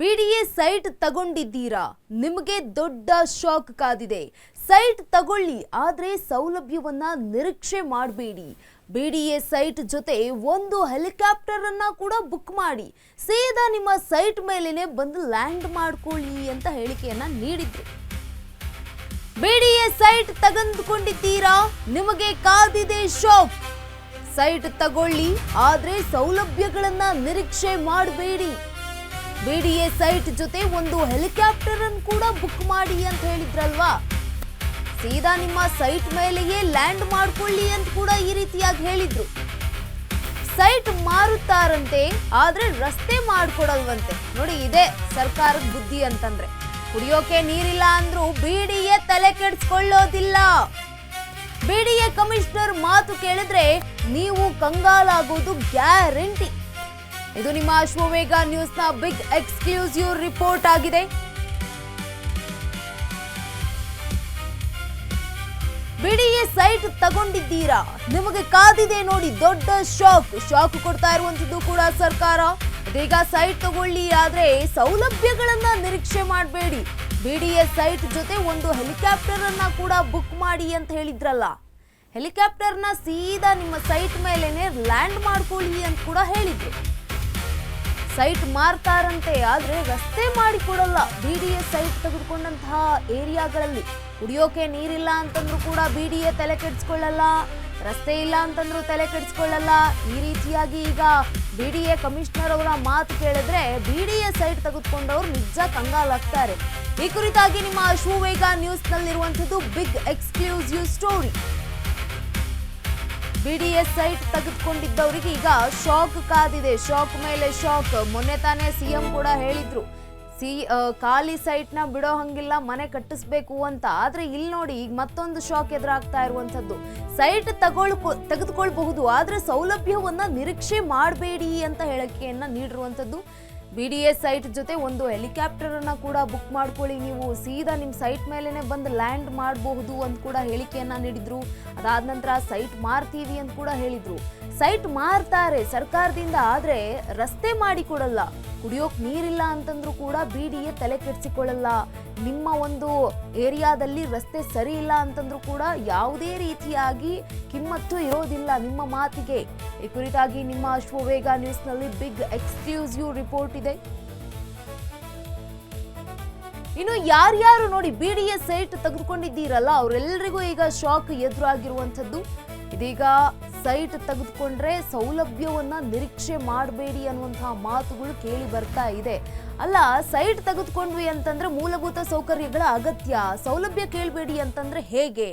BDA site ತಗೊಂಡಿದ್ದೀರಾ? ನಿಮಗೆ ದೊಡ್ಡ ಶಾಕ್ ಕಾದಿದೆ. ಸೈಟ್ ತಗೊಳ್ಳಿ, ಆದರೆ ಸೌಲಭ್ಯವನ್ನ ನಿರೀಕ್ಷೆ ಮಾಡಬೇಡಿ. ಬಿಡಿಎ ಸೈಟ್ ಜೊತೆ ಒಂದು ಹೆಲಿಕಾಪ್ಟರ್ ಅನ್ನ ಕೂಡ ಬುಕ್ ಮಾಡಿ ಸೀದಾ ನಿಮ್ಮ ಸೈಟ್ ಮೇಲೇನೆ ಬಂದು ಲ್ಯಾಂಡ್ ಮಾಡ್ಕೊಳ್ಳಿ ಅಂತ ಹೇಳಿಕೆಯನ್ನ ನೀಡಿದ್ರು. ಬಿಡಿಎ ಸೈಟ್ ತೆಗೆದುಕೊಂಡಿದ್ದೀರಾ? ನಿಮಗೆ ಕಾದಿದೆ ಶಾಕ್. ಸೈಟ್ ತಗೊಳ್ಳಿ, ಆದ್ರೆ ಸೌಲಭ್ಯಗಳನ್ನ ನಿರೀಕ್ಷೆ ಮಾಡಬೇಡಿ. ಬಿಡಿಎ ಸೈಟ್ ಜೊತೆ ಒಂದು ಹೆಲಿಕಾಪ್ಟರ್ ಅನ್ನು ಕೂಡ ಬುಕ್ ಮಾಡಿ ಅಂತ ಹೇಳಿದ್ರಲ್ವಾ, ಸೀದಾ ನಿಮ್ಮ ಸೈಟ್ ಮೇಲೆಯೇ ಲ್ಯಾಂಡ್ ಮಾಡ್ಕೊಳ್ಳಿ ಅಂತ ಕೂಡ ಈ ರೀತಿಯಾಗಿ ಹೇಳಿದ್ರು. ಸೈಟ್ ಮಾರುತ್ತಾರಂತೆ, ಆದ್ರೆ ರಸ್ತೆ ಮಾಡ್ಕೊಡಲ್ವಂತೆ. ನೋಡಿ, ಇದೇ ಸರ್ಕಾರದ ಬುದ್ಧಿ ಅಂತಂದ್ರೆ. ಕುಡಿಯೋಕೆ ನೀರಿಲ್ಲ ಅಂದ್ರೂ ಬಿಡಿಎ ತಲೆ ಕೆಡಿಸ್ಕೊಳ್ಳೋದಿಲ್ಲ. ಬಿಡಿಎ ಕಮಿಷನರ್ ಮಾತು ಕೇಳಿದ್ರೆ ನೀವು ಕಂಗಾಲಾಗೋದು ಗ್ಯಾರಂಟಿ. ಇದು ನಿಮ್ಮ ಅಶ್ವವೇಗ ನ್ಯೂಸ್ ನ ಬಿಗ್ ಎಕ್ಸ್ಕ್ಲೂಸಿವ್ ರಿಪೋರ್ಟ್ ಆಗಿದೆ. ಬಿಡಿಎ ಸೈಟ್ ತಗೊಂಡಿದ್ದೀರಾ? ನಿಮಗೆ ಕಾದಿದೆ ನೋಡಿ ದೊಡ್ಡ ಶಾಕ್ ಕೊಡ್ತಾ ಇರುವಂತದ್ದು ಕೂಡ ಸರ್ಕಾರ. ಇದೀಗ ಸೈಟ್ ತಗೊಳ್ಳಿ, ಆದ್ರೆ ಸೌಲಭ್ಯಗಳನ್ನ ನಿರೀಕ್ಷೆ ಮಾಡಬೇಡಿ. ಬಿಡಿಎ ಸೈಟ್ ಜೊತೆ ಒಂದು ಹೆಲಿಕಾಪ್ಟರ್ ಅನ್ನ ಕೂಡ ಬುಕ್ ಮಾಡಿ ಅಂತ ಹೇಳಿದ್ರಲ್ಲ, ಹೆಲಿಕಾಪ್ಟರ್ನ ಸೀದಾ ನಿಮ್ಮ ಸೈಟ್ ಮೇಲೇನೆ ಲ್ಯಾಂಡ್ ಮಾಡ್ಕೊಳ್ಳಿ ಅಂತ ಕೂಡ ಹೇಳಿದ್ರು. ಸೈಟ್ ಮಾರ್ತಾರಂತೆ, ಆದ್ರೆ ರಸ್ತೆ ಮಾಡಿಕೊಡಲ್ಲ. ಬಿಡಿಎ ಸೈಟ್ ತೆಗೆದುಕೊಂಡಂತಹ ಏರಿಯಾಗಳಲ್ಲಿ ಕುಡಿಯೋಕೆ ನೀರಿಲ್ಲ ಅಂತಂದ್ರೂ ಕೂಡ ಬಿಡಿಎ ತಲೆ ಕೆಡಿಸ್ಕೊಳ್ಳಲ್ಲ, ರಸ್ತೆ ಇಲ್ಲ ಅಂತಂದ್ರೂ ತಲೆ ಕೆಡಿಸ್ಕೊಳ್ಳಲ್ಲ. ಈ ರೀತಿಯಾಗಿ ಈಗ ಬಿಡಿಎ ಕಮಿಷನರ್ ಅವರ ಮಾತು ಕೇಳಿದ್ರೆ ಬಿಡಿಎ ಸೈಟ್ ತೆಗೆದುಕೊಂಡವ್ರು ನಿಜ ಕಂಗಾಲಾಗ್ತಾರೆ. ಈ ಕುರಿತಾಗಿ ನಿಮ್ಮ ಅಶ್ವವೇಗ ನ್ಯೂಸ್ ನಲ್ಲಿರುವಂತದ್ದು big exclusive story. BDA site ತೆಗೆದುಕೊಂಡಿದ್ದವರಿಗೆ ಈಗ ಶಾಕ್ ಕಾದಿದೆ. ಶಾಕ್ ಮೇಲೆ ಶಾಕ್. ಮೊನ್ನೆ ತಾನೇ ಸಿಎಂ ಕೂಡ ಹೇಳಿದ್ರು, ಖಾಲಿ ಸೈಟ್ ನ ಬಿಡೋ ಹಂಗಿಲ್ಲ, ಮನೆ ಕಟ್ಟಿಸ್ಬೇಕು ಅಂತ. ಆದ್ರೆ ಇಲ್ಲಿ ನೋಡಿ, ಈಗ ಮತ್ತೊಂದು ಶಾಕ್ ಎದುರಾಗ್ತಾ ಇರುವಂತದ್ದು. ಸೈಟ್ ತೆಗೆದುಕೊಳ್ಬಹುದು, ಆದ್ರೆ ಸೌಲಭ್ಯವನ್ನ ನಿರೀಕ್ಷೆ ಮಾಡಬೇಡಿ ಅಂತ ಹೇಳಿಕೆಯನ್ನ ನೀಡಿರುವಂತದ್ದು. ಬಿಡಿಎ ಸೈಟ್ ಜೊತೆ ಒಂದು ಹೆಲಿಕಾಪ್ಟರ್ ಅನ್ನ ಕೂಡ ಬುಕ್ ಮಾಡ್ಕೊಳ್ಳಿ, ನೀವು ಸೀದಾ ನಿಮ್ ಸೈಟ್ ಮೇಲೆನೆ ಬಂದು ಲ್ಯಾಂಡ್ ಮಾಡಬಹುದು ಅಂತ ಕೂಡ ಹೇಳಿಕೆಯನ್ನ ನೀಡಿದ್ರು. ಅದಾದ ನಂತರ ಸೈಟ್ ಮಾರ್ತೀವಿ ಅಂತ ಕೂಡ ಹೇಳಿದ್ರು. ಸೈಟ್ ಮಾರ್ತಾರೆ ಸರ್ಕಾರದಿಂದ, ಆದ್ರೆ ರಸ್ತೆ ಮಾಡಿಕೊಡಲ್ಲ. ಕುಡಿಯೋಕ್ ನೀರಿಲ್ಲ ಅಂತಂದ್ರೂ ಕೂಡ ಬಿಡಿಎ ತಲೆ ಕೆಡಿಸಿಕೊಳ್ಳಲ್ಲ. ನಿಮ್ಮ ಒಂದು ಏರಿಯಾದಲ್ಲಿ ರಸ್ತೆ ಸರಿ ಇಲ್ಲ ಅಂತಂದ್ರೂ ಕೂಡ ಯಾವುದೇ ರೀತಿಯಾಗಿ ಕಿಮ್ಮತ್ತು ಇರೋದಿಲ್ಲ ನಿಮ್ಮ ಮಾತಿಗೆ. ಈ ಕುರಿತಾಗಿ ನಿಮ್ಮ ಅಶ್ವವೇಗ ನ್ಯೂಸ್ ನಲ್ಲಿ ಬಿಗ್ ಎಕ್ಸ್ಕ್ಲೂಸಿವ್ ರಿಪೋರ್ಟ್ ಇದೆ. ಇನ್ನು ಯಾರ್ಯಾರು ನೋಡಿ ಬಿಡಿಎ ಸೈಟ್ ತೆಗೆದುಕೊಂಡಿದ್ದೀರಲ್ಲ, ಅವರೆಲ್ಲರಿಗೂ ಈಗ ಶಾಕ್ ಎದುರಾಗಿರುವಂತದ್ದು. ಇದೀಗ ಸೈಟ್ ತೆಗೆದುಕೊಂಡ್ರೆ ಸೌಲಭ್ಯವನ್ನ ನಿರೀಕ್ಷೆ ಮಾಡಬೇಡಿ ಅನ್ನುವಂತಹ ಮಾತುಗಳು ಕೇಳಿ ಬರ್ತಾ ಇದೆ. ಅಲ್ಲ, ಸೈಟ್ ತೆಗೆದುಕೊಂಡ್ವಿ ಅಂತಂದ್ರೆ ಮೂಲಭೂತ ಸೌಕರ್ಯಗಳ ಅಗತ್ಯ, ಸೌಲಭ್ಯ ಕೇಳಬೇಡಿ ಅಂತಂದ್ರೆ ಹೇಗೆ?